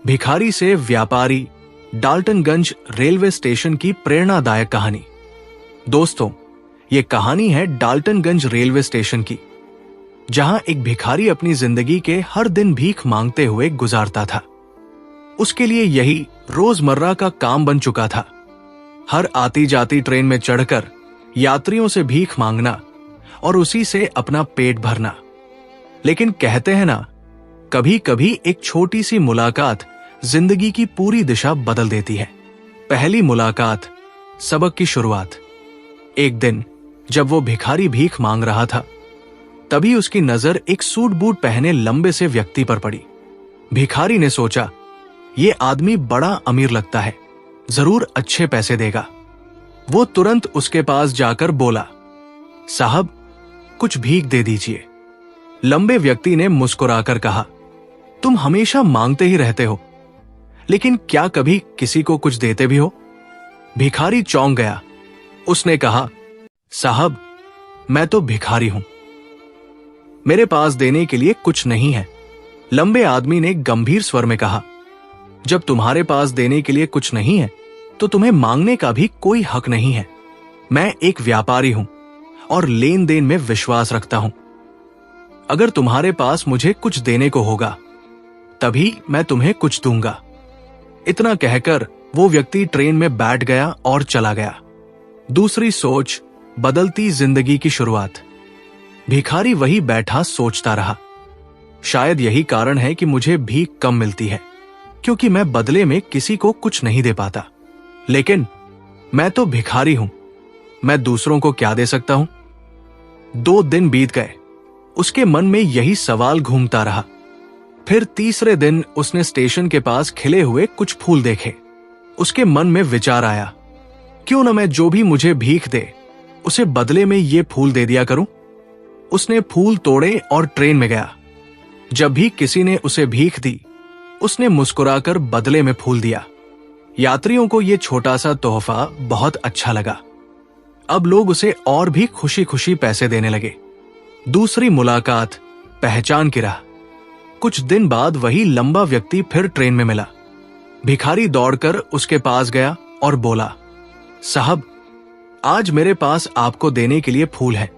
भिखारी से व्यापारी, डाल्टनगंज रेलवे स्टेशन की प्रेरणादायक कहानी। दोस्तों, ये कहानी है डाल्टनगंज रेलवे स्टेशन की, जहां एक भिखारी अपनी जिंदगी के हर दिन भीख मांगते हुए गुजारता था। उसके लिए यही रोजमर्रा का काम बन चुका था। हर आती जाती ट्रेन में चढ़कर यात्रियों से भीख मांगना और उसी से अपना पेट भरना। लेकिन कहते हैं ना, कभी कभी एक छोटी सी मुलाकात जिंदगी की पूरी दिशा बदल देती है। पहली मुलाकात, सबक की शुरुआत। एक दिन जब वो भिखारी भीख मांग रहा था, तभी उसकी नजर एक सूट बूट पहने लंबे से व्यक्ति पर पड़ी। भिखारी ने सोचा, ये आदमी बड़ा अमीर लगता है, जरूर अच्छे पैसे देगा। वो तुरंत उसके पास जाकर बोला, साहब, कुछ भीख दे दीजिए। लंबे व्यक्ति ने मुस्कुराकर कहा, तुम हमेशा मांगते ही रहते हो, लेकिन क्या कभी किसी को कुछ देते भी हो? भिखारी चौंक गया। उसने कहा, साहब, मैं तो भिखारी हूं, मेरे पास देने के लिए कुछ नहीं है। लंबे आदमी ने गंभीर स्वर में कहा, जब तुम्हारे पास देने के लिए कुछ नहीं है, तो तुम्हें मांगने का भी कोई हक नहीं है। मैं एक व्यापारी हूं और लेन देन में विश्वास रखता हूं। अगर तुम्हारे पास मुझे कुछ देने को होगा, तभी मैं तुम्हें कुछ दूंगा। इतना कहकर वो व्यक्ति ट्रेन में बैठ गया और चला गया। दूसरी सोच, बदलती जिंदगी की शुरुआत। भिखारी वही बैठा सोचता रहा, शायद यही कारण है कि मुझे भीख कम मिलती है, क्योंकि मैं बदले में किसी को कुछ नहीं दे पाता। लेकिन मैं तो भिखारी हूं, मैं दूसरों को क्या दे सकता हूं? 2 दिन बीत गए, उसके मन में यही सवाल घूमता रहा। फिर तीसरे दिन उसने स्टेशन के पास खिले हुए कुछ फूल देखे। उसके मन में विचार आया, क्यों न मैं जो भी मुझे भीख दे, उसे बदले में ये फूल दे दिया करूं। उसने फूल तोड़े और ट्रेन में गया। जब भी किसी ने उसे भीख दी, उसने मुस्कुराकर बदले में फूल दिया। यात्रियों को यह छोटा सा तोहफा बहुत अच्छा लगा। अब लोग उसे और भी खुशी खुशी पैसे देने लगे। दूसरी मुलाकात, पहचान की राह। कुछ दिन बाद वही लंबा व्यक्ति फिर ट्रेन में मिला। भिखारी दौड़कर उसके पास गया और बोला, साहब, आज मेरे पास आपको देने के लिए फूल है,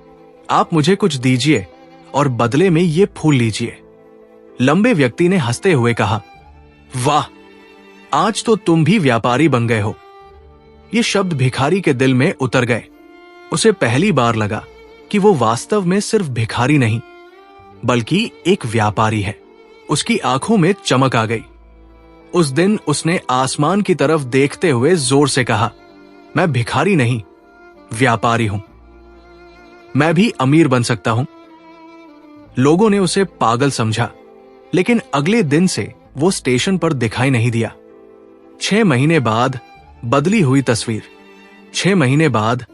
आप मुझे कुछ दीजिए और बदले में ये फूल लीजिए। लंबे व्यक्ति ने हंसते हुए कहा, वाह, आज तो तुम भी व्यापारी बन गए हो। ये शब्द भिखारी के दिल में उतर गए। उसे पहली बार लगा कि वो वास्तव में सिर्फ भिखारी नहीं, बल्कि एक व्यापारी है। उसकी आंखों में चमक आ गई। उस दिन उसने आसमान की तरफ देखते हुए जोर से कहा, मैं भिखारी नहीं, व्यापारी हूं, मैं भी अमीर बन सकता हूं। लोगों ने उसे पागल समझा, लेकिन अगले दिन से वो स्टेशन पर दिखाई नहीं दिया। 6 महीने बाद बदली हुई तस्वीर। 6 महीने बाद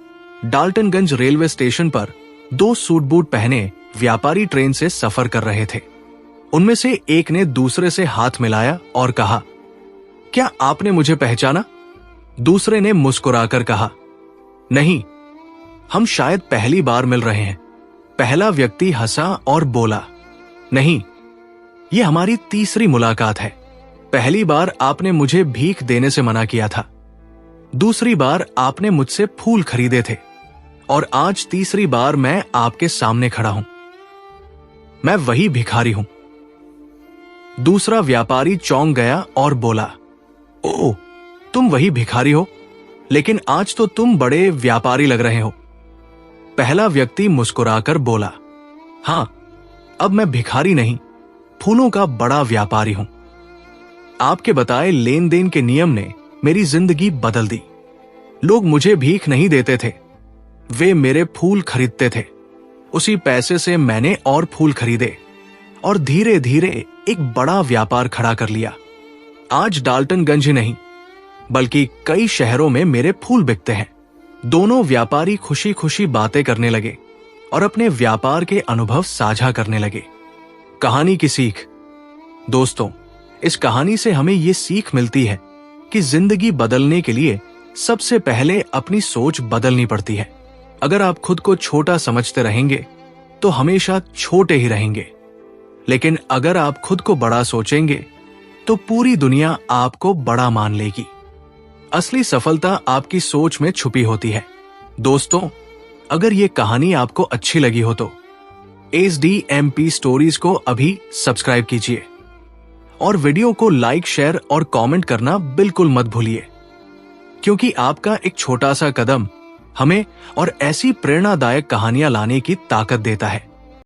डाल्टनगंज रेलवे स्टेशन पर 2 सूट बूट पहने व्यापारी ट्रेन से सफर कर रहे थे। उनमें से एक ने दूसरे से हाथ मिलाया और कहा, क्या आपने मुझे पहचाना? दूसरे ने मुस्कुराकर कहा, नहीं, हम शायद पहली बार मिल रहे हैं। पहला व्यक्ति हंसा और बोला, नहीं, यह हमारी तीसरी मुलाकात है। पहली बार आपने मुझे भीख देने से मना किया था, दूसरी बार आपने मुझसे फूल खरीदे थे, और आज तीसरी बार मैं आपके सामने खड़ा हूं। मैं वही भिखारी हूं। दूसरा व्यापारी चौंक गया और बोला, ओह, तुम वही भिखारी हो, लेकिन आज तो तुम बड़े व्यापारी लग रहे हो। पहला व्यक्ति मुस्कुराकर बोला, हां, अब मैं भिखारी नहीं, फूलों का बड़ा व्यापारी हूं। आपके बताए लेन देन के नियम ने मेरी जिंदगी बदल दी। लोग मुझे भीख नहीं देते थे, वे मेरे फूल खरीदते थे। उसी पैसे से मैंने और फूल खरीदे और धीरे धीरे एक बड़ा व्यापार खड़ा कर लिया। आज डाल्टनगंज ही नहीं, बल्कि कई शहरों में मेरे फूल बिकते हैं। दोनों व्यापारी खुशी खुशी बातें करने लगे और अपने व्यापार के अनुभव साझा करने लगे। कहानी की सीख। दोस्तों, इस कहानी से हमें ये सीख मिलती है कि जिंदगी बदलने के लिए सबसे पहले अपनी सोच बदलनी पड़ती है। अगर आप खुद को छोटा समझते रहेंगे तो हमेशा छोटे ही रहेंगे, लेकिन अगर आप खुद को बड़ा सोचेंगे तो पूरी दुनिया आपको बड़ा मान लेगी। असली सफलता आपकी सोच में छुपी होती है। दोस्तों, अगर ये कहानी आपको अच्छी लगी हो तो SDMP स्टोरीज को अभी सब्सक्राइब कीजिए और वीडियो को लाइक, शेयर और कमेंट करना बिल्कुल मत भूलिए, क्योंकि आपका एक छोटा सा कदम हमें और ऐसी प्रेरणादायक कहानियां लाने की ताकत देता है।